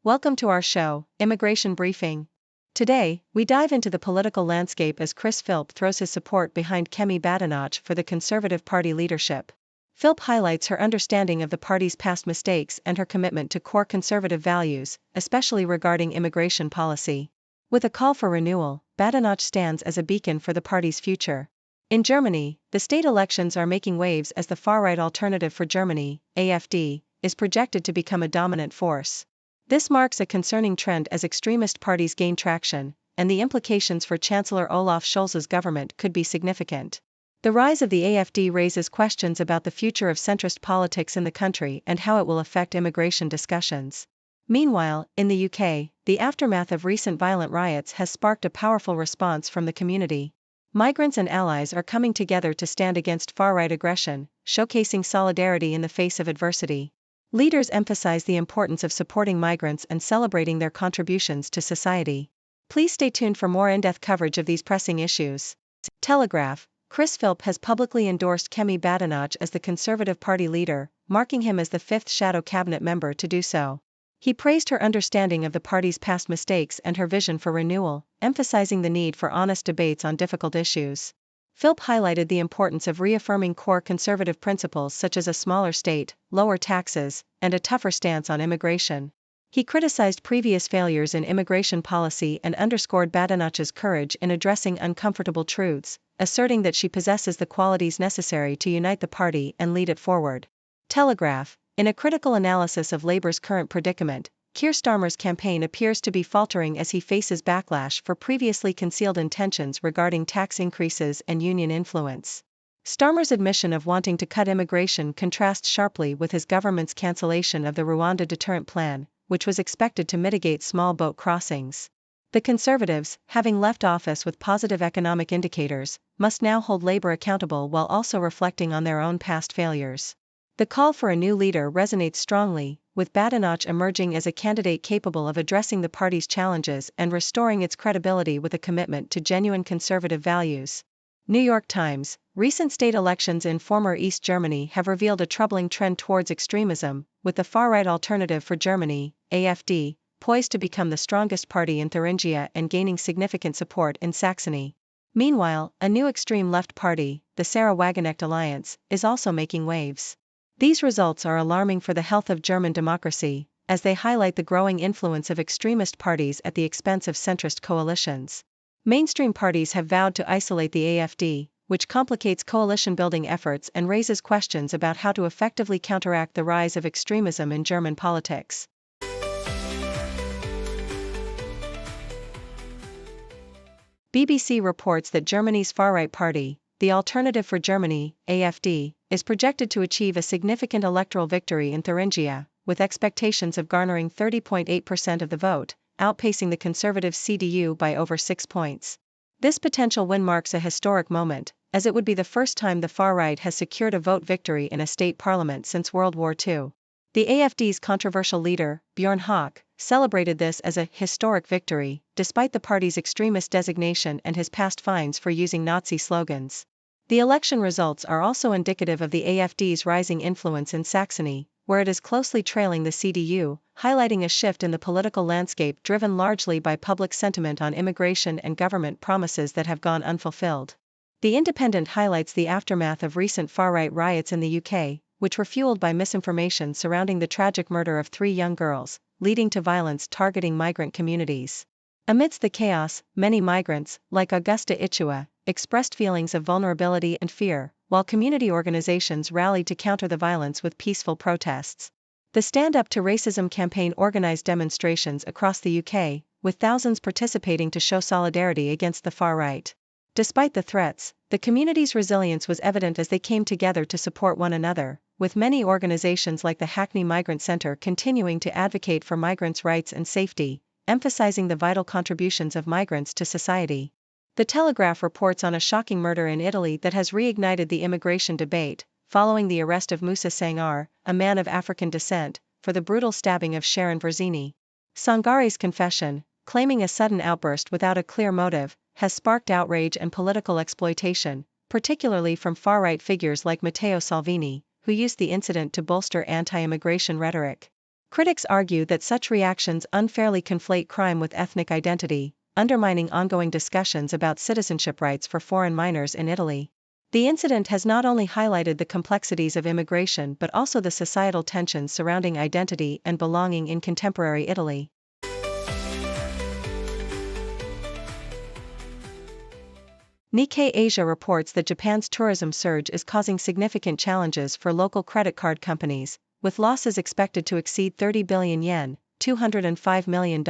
Welcome to our show, Immigration Briefing. Today, we dive into the political landscape as Chris Philp throws his support behind Kemi Badenoch for the Conservative Party leadership. Philp highlights her understanding of the party's past mistakes and her commitment to core conservative values, especially regarding immigration policy. With a call for renewal, Badenoch stands as a beacon for the party's future. In Germany, the state elections are making waves as the far-right Alternative for Germany, AfD, is projected to become a dominant force. This marks a concerning trend as extremist parties gain traction, and the implications for Chancellor Olaf Scholz's government could be significant. The rise of the AfD raises questions about the future of centrist politics in the country and how it will affect immigration discussions. Meanwhile, in the UK, the aftermath of recent violent riots has sparked a powerful response from the community. Migrants and allies are coming together to stand against far-right aggression, showcasing solidarity in the face of adversity. Leaders emphasize the importance of supporting migrants and celebrating their contributions to society. Please stay tuned for more in-depth coverage of these pressing issues. Telegraph. Chris Philp has publicly endorsed Kemi Badenoch as the Conservative Party leader, marking him as the fifth shadow cabinet member to do so. He praised her understanding of the party's past mistakes and her vision for renewal, emphasizing the need for honest debates on difficult issues. Philp highlighted the importance of reaffirming core conservative principles such as a smaller state, lower taxes, and a tougher stance on immigration. He criticized previous failures in immigration policy and underscored Badenoch's courage in addressing uncomfortable truths, asserting that she possesses the qualities necessary to unite the party and lead it forward. Telegraph. In a critical analysis of Labour's current predicament, Keir Starmer's campaign appears to be faltering as he faces backlash for previously concealed intentions regarding tax increases and union influence. Starmer's admission of wanting to cut immigration contrasts sharply with his government's cancellation of the Rwanda deterrent plan, which was expected to mitigate small boat crossings. The Conservatives, having left office with positive economic indicators, must now hold Labour accountable while also reflecting on their own past failures. The call for a new leader resonates strongly, with Badenoch emerging as a candidate capable of addressing the party's challenges and restoring its credibility with a commitment to genuine conservative values. New York Times. Recent state elections in former East Germany have revealed a troubling trend towards extremism, with the far-right Alternative for Germany, AfD, poised to become the strongest party in Thuringia and gaining significant support in Saxony. Meanwhile, a new extreme left party, the Sarah Wagenknecht Alliance, is also making waves. These results are alarming for the health of German democracy, as they highlight the growing influence of extremist parties at the expense of centrist coalitions. Mainstream parties have vowed to isolate the AfD, which complicates coalition-building efforts and raises questions about how to effectively counteract the rise of extremism in German politics. BBC reports that Germany's far-right party, the Alternative for Germany, AfD, is projected to achieve a significant electoral victory in Thuringia, with expectations of garnering 30.8% of the vote, outpacing the Conservative CDU by over 6 points. This potential win marks a historic moment, as it would be the first time the far-right has secured a vote victory in a state parliament since World War II. The AfD's controversial leader, Bjorn Höcke, celebrated this as a historic victory, despite the party's extremist designation and his past fines for using Nazi slogans. The election results are also indicative of the AfD's rising influence in Saxony, where it is closely trailing the CDU, highlighting a shift in the political landscape driven largely by public sentiment on immigration and government promises that have gone unfulfilled. The Independent highlights the aftermath of recent far-right riots in the UK, which were fueled by misinformation surrounding the tragic murder of 3 young girls, leading to violence targeting migrant communities. Amidst the chaos, many migrants, like Augusta Ichua, expressed feelings of vulnerability and fear, while community organizations rallied to counter the violence with peaceful protests. The Stand Up to Racism campaign organized demonstrations across the UK, with thousands participating to show solidarity against the far right. Despite the threats, the community's resilience was evident as they came together to support one another, with many organizations like the Hackney Migrant Centre continuing to advocate for migrants' rights and safety, emphasizing the vital contributions of migrants to society. The Telegraph reports on a shocking murder in Italy that has reignited the immigration debate, following the arrest of Moussa Sangar, a man of African descent, for the brutal stabbing of Sharon Verzini. Sangare's confession, claiming a sudden outburst without a clear motive, has sparked outrage and political exploitation, particularly from far-right figures like Matteo Salvini, who used the incident to bolster anti-immigration rhetoric. Critics argue that such reactions unfairly conflate crime with ethnic identity, undermining ongoing discussions about citizenship rights for foreign minors in Italy. The incident has not only highlighted the complexities of immigration but also the societal tensions surrounding identity and belonging in contemporary Italy. Nikkei Asia reports that Japan's tourism surge is causing significant challenges for local credit card companies, with losses expected to exceed 30 billion yen, $205 million,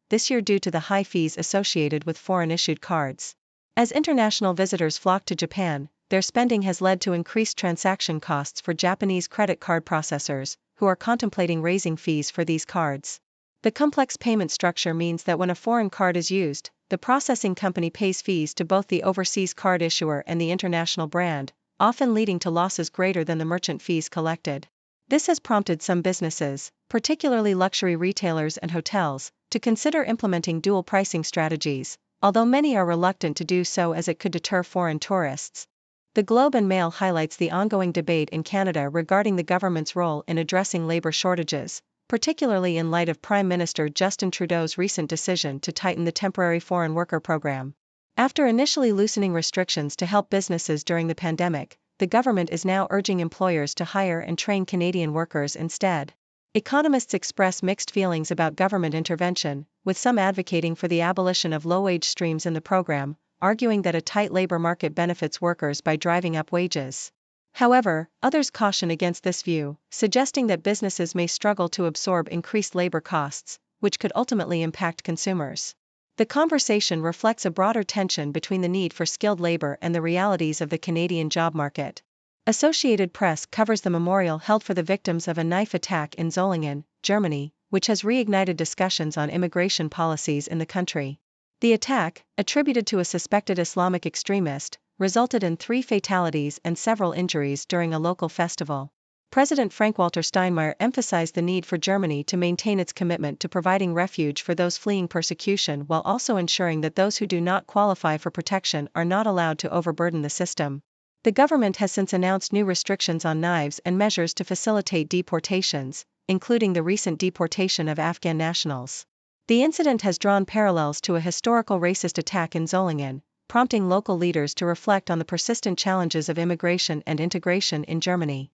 this year due to the high fees associated with foreign-issued cards. As international visitors flock to Japan, their spending has led to increased transaction costs for Japanese credit card processors, who are contemplating raising fees for these cards. The complex payment structure means that when a foreign card is used, the processing company pays fees to both the overseas card issuer and the international brand, often leading to losses greater than the merchant fees collected. This has prompted some businesses, particularly luxury retailers and hotels, to consider implementing dual pricing strategies, although many are reluctant to do so as it could deter foreign tourists. The Globe and Mail highlights the ongoing debate in Canada regarding the government's role in addressing labor shortages, particularly in light of Prime Minister Justin Trudeau's recent decision to tighten the temporary foreign worker program. After initially loosening restrictions to help businesses during the pandemic, the government is now urging employers to hire and train Canadian workers instead. Economists express mixed feelings about government intervention, with some advocating for the abolition of low-wage streams in the program, arguing that a tight labor market benefits workers by driving up wages. However, others caution against this view, suggesting that businesses may struggle to absorb increased labor costs, which could ultimately impact consumers. The conversation reflects a broader tension between the need for skilled labor and the realities of the Canadian job market. Associated Press covers the memorial held for the victims of a knife attack in Solingen, Germany, which has reignited discussions on immigration policies in the country. The attack, attributed to a suspected Islamic extremist, resulted in 3 fatalities and several injuries during a local festival. President Frank-Walter Steinmeier emphasized the need for Germany to maintain its commitment to providing refuge for those fleeing persecution while also ensuring that those who do not qualify for protection are not allowed to overburden the system. The government has since announced new restrictions on knives and measures to facilitate deportations, including the recent deportation of Afghan nationals. The incident has drawn parallels to a historical racist attack in Solingen, prompting local leaders to reflect on the persistent challenges of immigration and integration in Germany.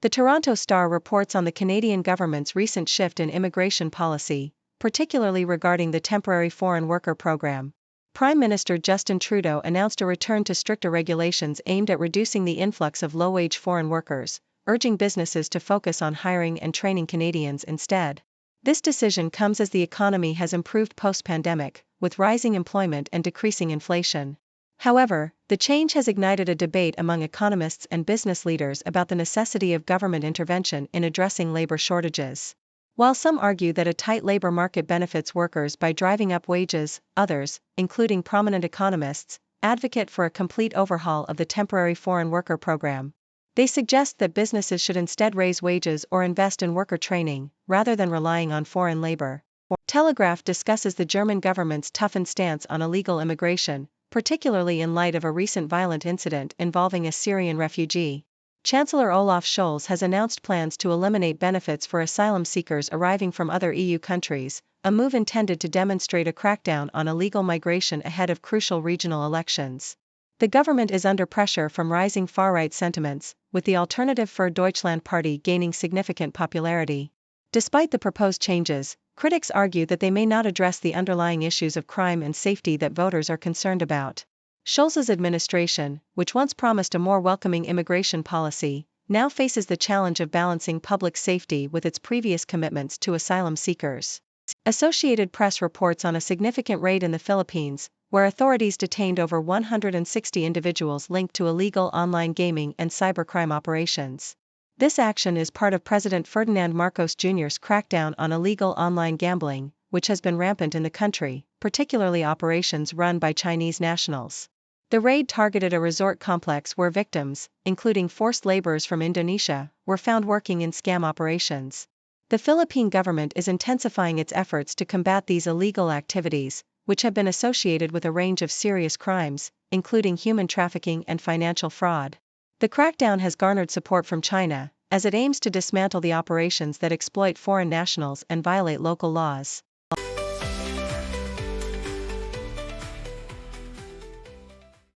The Toronto Star reports on the Canadian government's recent shift in immigration policy, particularly regarding the temporary foreign worker program. Prime Minister Justin Trudeau announced a return to stricter regulations aimed at reducing the influx of low-wage foreign workers, urging businesses to focus on hiring and training Canadians instead. This decision comes as the economy has improved post-pandemic, with rising employment and decreasing inflation. However, the change has ignited a debate among economists and business leaders about the necessity of government intervention in addressing labor shortages. While some argue that a tight labor market benefits workers by driving up wages, others, including prominent economists, advocate for a complete overhaul of the temporary foreign worker program. They suggest that businesses should instead raise wages or invest in worker training, rather than relying on foreign labor. Telegraph discusses the German government's toughened stance on illegal immigration, particularly in light of a recent violent incident involving a Syrian refugee. Chancellor Olaf Scholz has announced plans to eliminate benefits for asylum seekers arriving from other EU countries, a move intended to demonstrate a crackdown on illegal migration ahead of crucial regional elections. The government is under pressure from rising far-right sentiments, with the Alternative für Deutschland party gaining significant popularity. Despite the proposed changes, critics argue that they may not address the underlying issues of crime and safety that voters are concerned about. Scholz's administration, which once promised a more welcoming immigration policy, now faces the challenge of balancing public safety with its previous commitments to asylum seekers. Associated Press reports on a significant raid in the Philippines, where authorities detained over 160 individuals linked to illegal online gaming and cybercrime operations. This action is part of President Ferdinand Marcos Jr.'s crackdown on illegal online gambling, which has been rampant in the country, particularly operations run by Chinese nationals. The raid targeted a resort complex where victims, including forced laborers from Indonesia, were found working in scam operations. The Philippine government is intensifying its efforts to combat these illegal activities, which have been associated with a range of serious crimes, including human trafficking and financial fraud. The crackdown has garnered support from China, as it aims to dismantle the operations that exploit foreign nationals and violate local laws.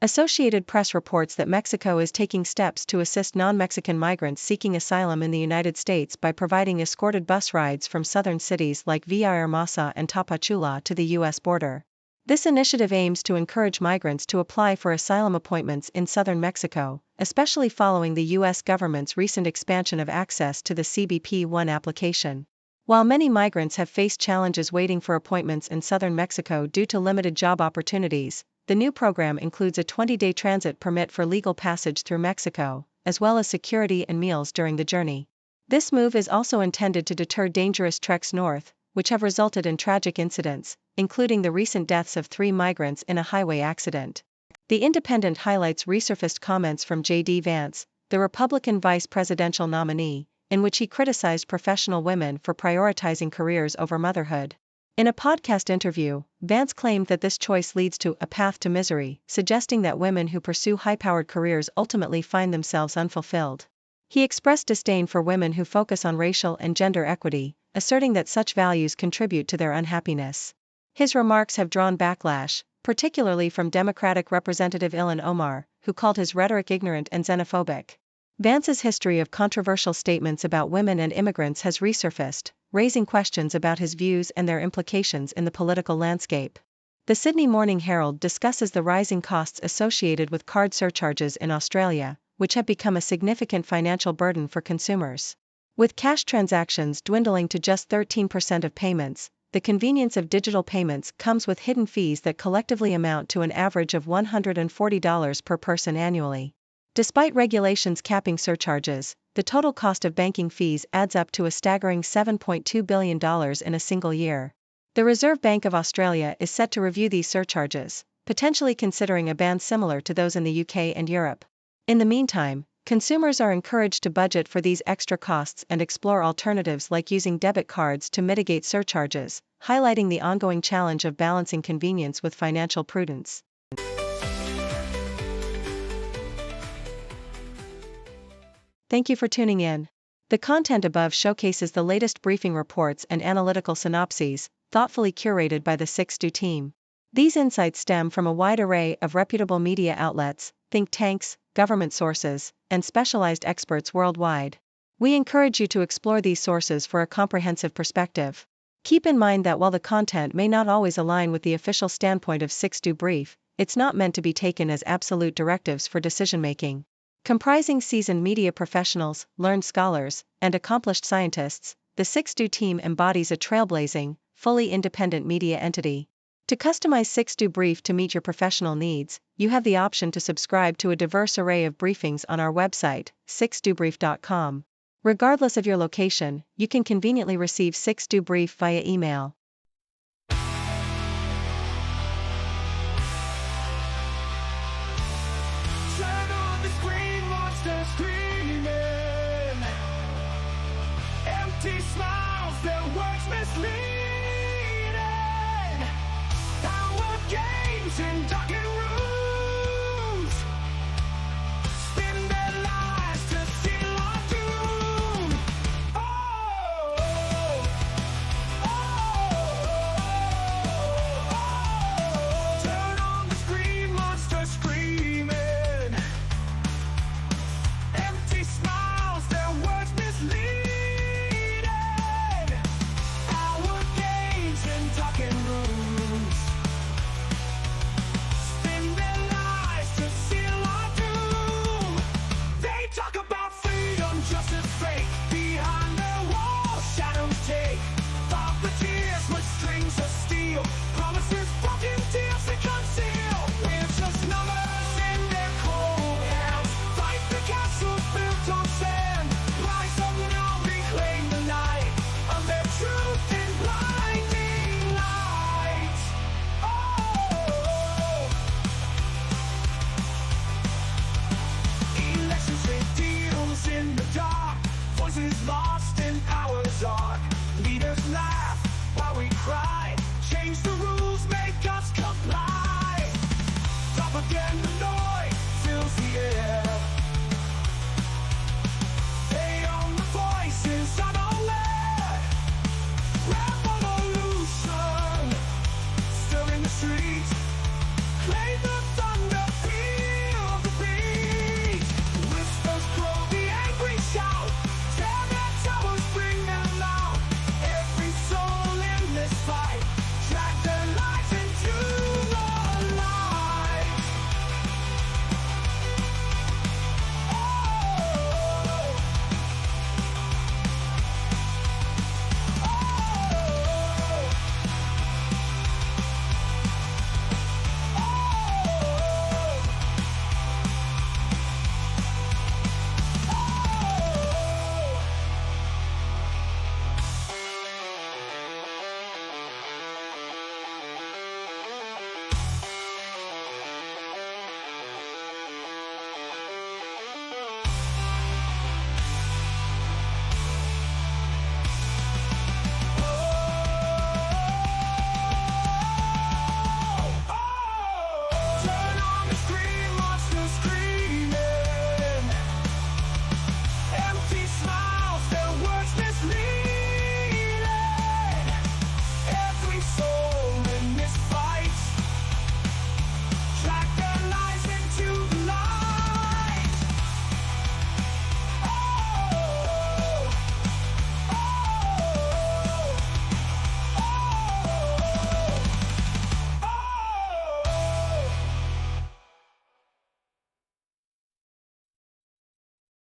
Associated Press reports that Mexico is taking steps to assist non-Mexican migrants seeking asylum in the United States by providing escorted bus rides from southern cities like Villahermosa and Tapachula to the U.S. border. This initiative aims to encourage migrants to apply for asylum appointments in southern Mexico, especially following the U.S. government's recent expansion of access to the CBP-1 application. While many migrants have faced challenges waiting for appointments in southern Mexico due to limited job opportunities, the new program includes a 20-day transit permit for legal passage through Mexico, as well as security and meals during the journey. This move is also intended to deter dangerous treks north, which have resulted in tragic incidents, including the recent deaths of 3 migrants in a highway accident. The Independent highlights resurfaced comments from J.D. Vance, the Republican vice presidential nominee, in which he criticized professional women for prioritizing careers over motherhood. In a podcast interview, Vance claimed that this choice leads to a path to misery, suggesting that women who pursue high-powered careers ultimately find themselves unfulfilled. He expressed disdain for women who focus on racial and gender equity, asserting that such values contribute to their unhappiness. His remarks have drawn backlash, particularly from Democratic Representative Ilhan Omar, who called his rhetoric ignorant and xenophobic. Vance's history of controversial statements about women and immigrants has resurfaced, raising questions about his views and their implications in the political landscape. The Sydney Morning Herald discusses the rising costs associated with card surcharges in Australia, which have become a significant financial burden for consumers. With cash transactions dwindling to just 13% of payments, the convenience of digital payments comes with hidden fees that collectively amount to an average of $140 per person annually. Despite regulations capping surcharges, the total cost of banking fees adds up to a staggering $7.2 billion in a single year. The Reserve Bank of Australia is set to review these surcharges, potentially considering a ban similar to those in the UK and Europe. In the meantime, consumers are encouraged to budget for these extra costs and explore alternatives like using debit cards to mitigate surcharges, highlighting the ongoing challenge of balancing convenience with financial prudence. Thank you for tuning in. The content above showcases the latest briefing reports and analytical synopses, thoughtfully curated by the 6Do team. These insights stem from a wide array of reputable media outlets, think tanks, government sources, and specialized experts worldwide. We encourage you to explore these sources for a comprehensive perspective. Keep in mind that while the content may not always align with the official standpoint of 6Do Brief, it's not meant to be taken as absolute directives for decision-making. Comprising seasoned media professionals, learned scholars, and accomplished scientists, the 6Do team embodies a trailblazing, fully independent media entity. To customize 6Do Brief to meet your professional needs, you have the option to subscribe to a diverse array of briefings on our website, 6dobrief.com. Regardless of your location, you can conveniently receive 6Do Brief via email. Empty smiles, their words misleading. Power games in dark